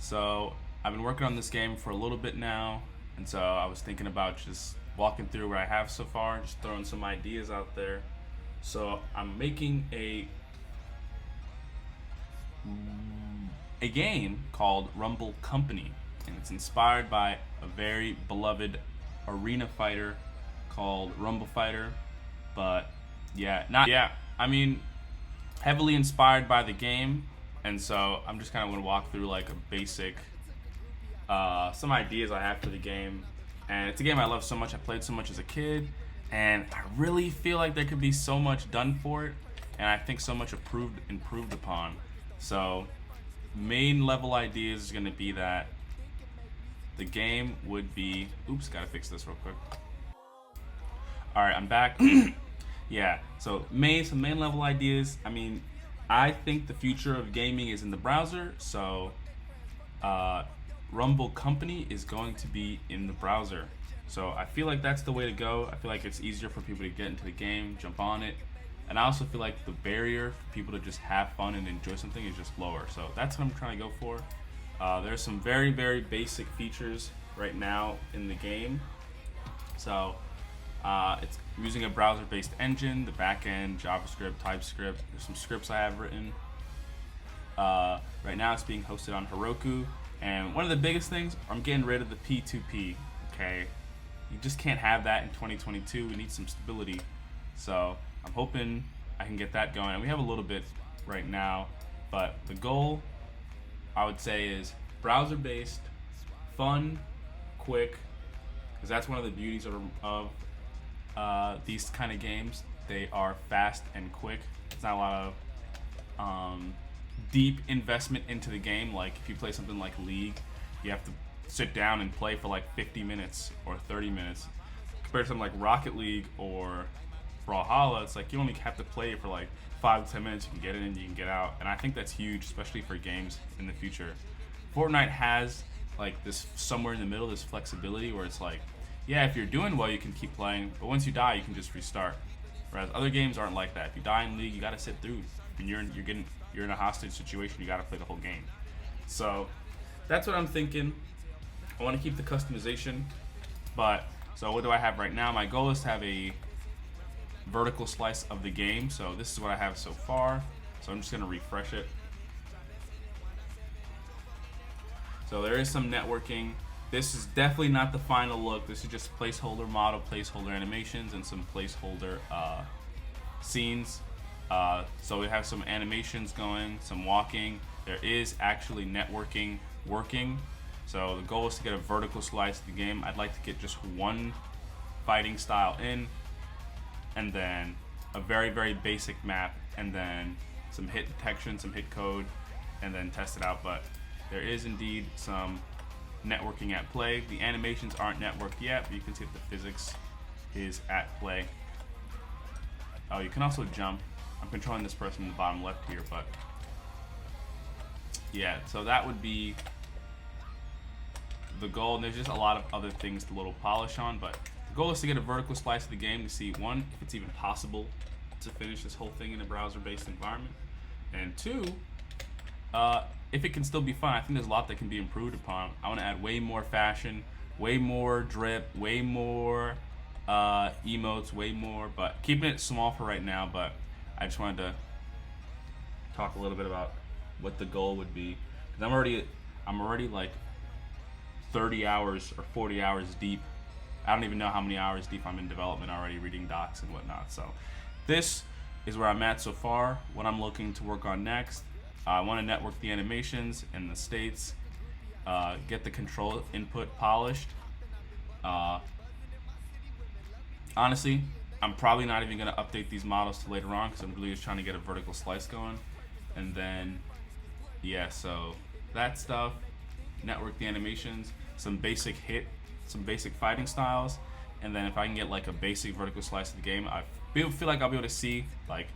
So I've been working on this game for a little bit now, and so I was thinking about just walking through what I have so far, just throwing some ideas out there. So I'm making a game called Rumble Company, and it's inspired by a very beloved arena fighter called Rumble Fighter. But I mean, heavily inspired by the game, and so I'm just kind of going to walk through like a basic, some ideas I have for the game. And it's a game I love so much. I played so much as a kid, and I really feel like there could be so much done for it, and I think so much improved upon. So, main level ideas is going to be that the game would be. Oops, gotta fix this real quick. All right, I'm back. Yeah, so some main level ideas. I mean, I think the future of gaming is in the browser, so Rumble Company is going to be in the browser. So I feel like that's the way to go. I feel like it's easier for people to get into the game, jump on it, and I also feel like the barrier for people to just have fun and enjoy something is just lower. So that's what I'm trying to go for. There's some very, very basic features right now in the game. So it's using a browser-based engine, the backend, JavaScript, TypeScript. There's some scripts I have written. Right now it's being hosted on Heroku. And one of the biggest things, I'm getting rid of the P2P, okay? You just can't have that in 2022. We need some stability. So I'm hoping I can get that going. And we have a little bit right now, but the goal, I would say, is browser-based, fun, quick, because that's one of the beauties of these kind of games. They are fast and quick. It's not a lot of deep investment into the game. Like if you play something like League, you have to sit down and play for like 50 minutes or 30 minutes. Compared to something like Rocket League or Brawlhalla, it's like you only have to play for like 5 to 10 minutes. You can get in, you can get out, and I think that's huge, especially for games in the future. Fortnite has like this somewhere in the middle, this flexibility where it's like, yeah, if you're doing well, you can keep playing, but once you die, you can just restart. Whereas other games aren't like that. If you die in League, you gotta sit through. And you're in a hostage situation. You gotta play the whole game. So that's what I'm thinking. I want to keep the customization, but so what do I have right now? My goal is to have a vertical slice of the game. So this is what I have so far. So I'm just gonna refresh it. So there is some networking. This is definitely not the final look. This is just placeholder model, placeholder animations, and some placeholder scenes. So we have some animations going, some walking. There is actually networking working. So the goal is to get a vertical slice of the game. I'd like to get just one fighting style in, and then a very, very basic map, and then some hit detection, some hit code, and then test it out. But there is indeed some networking at play. The animations aren't networked yet, but you can see that the physics is at play. Oh, you can also jump. I'm controlling this person in the bottom left here, but yeah, so that would be the goal. And there's just a lot of other things to little polish on, but the goal is to get a vertical slice of the game to see, one, if it's even possible to finish this whole thing in a browser-based environment, and two, if it can still be fun. I think there's a lot that can be improved upon. I want to add way more fashion, way more drip, way more emotes, way more, but keeping it small for right now. But I just wanted to talk a little bit about what the goal would be, because I'm already like 30 hours or 40 hours deep. I don't even know how many hours deep I'm in development already, reading docs and whatnot. So this is where I'm at so far. What I'm looking to work on next, I want to network the animations in the states, get the control input polished. Honestly, I'm probably not even going to update these models till later on, because I'm really just trying to get a vertical slice going. And then, yeah, so that stuff, network the animations, some basic fighting styles, and then if I can get like a basic vertical slice of the game, I feel like I'll be able to see like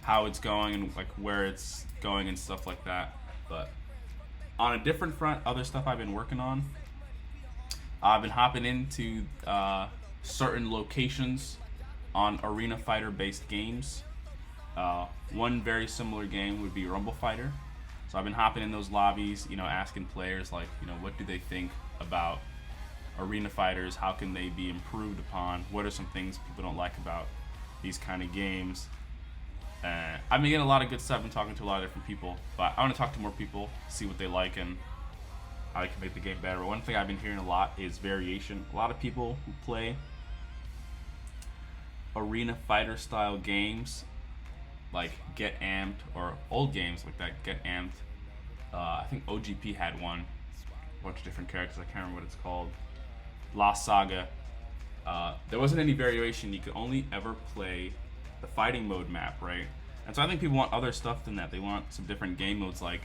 how it's going and like where it's going and stuff like that. But on a different front, other stuff I've been working on, I've been hopping into certain locations on arena fighter based games. One very similar game would be Rumble Fighter. So I've been hopping in those lobbies, you know, asking players like, you know, what do they think about arena fighters? How can they be improved upon? What are some things people don't like about these kind of games? I've been getting a lot of good stuff and talking to a lot of different people, but I want to talk to more people, see what they like and how I can make the game better. One thing I've been hearing a lot is variation. A lot of people who play arena fighter style games like Get Amped, or old games like that, Get Amped. I think OGP had one, a bunch of different characters. I can't remember what it's called. Lost Saga. There wasn't any variation. You could only ever play the fighting mode map, right? And so I think people want other stuff than that. They want some different game modes. Like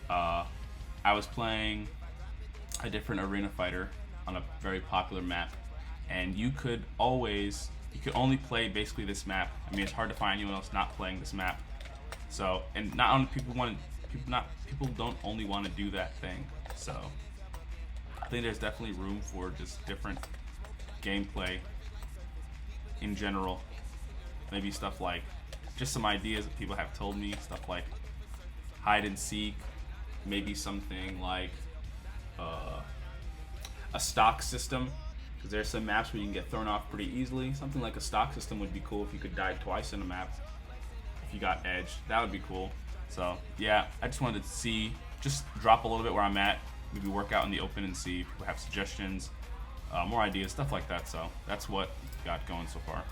I was playing a different arena fighter on a very popular map, and you could only play basically this map. I mean, it's hard to find anyone else not playing this map. So, and not only people don't only want to do that thing. So I think there's definitely room for just different gameplay in general. Maybe stuff like, just some ideas that people have told me, stuff like hide and seek, maybe something like a stock system, because there's some maps where you can get thrown off pretty easily. Something like a stock system would be cool if you could die twice in a map. If you got edge, that would be cool. So yeah, I just wanted to just drop a little bit where I'm at, maybe work out in the open and see if people have suggestions, more ideas, stuff like that. So that's what we got going so far.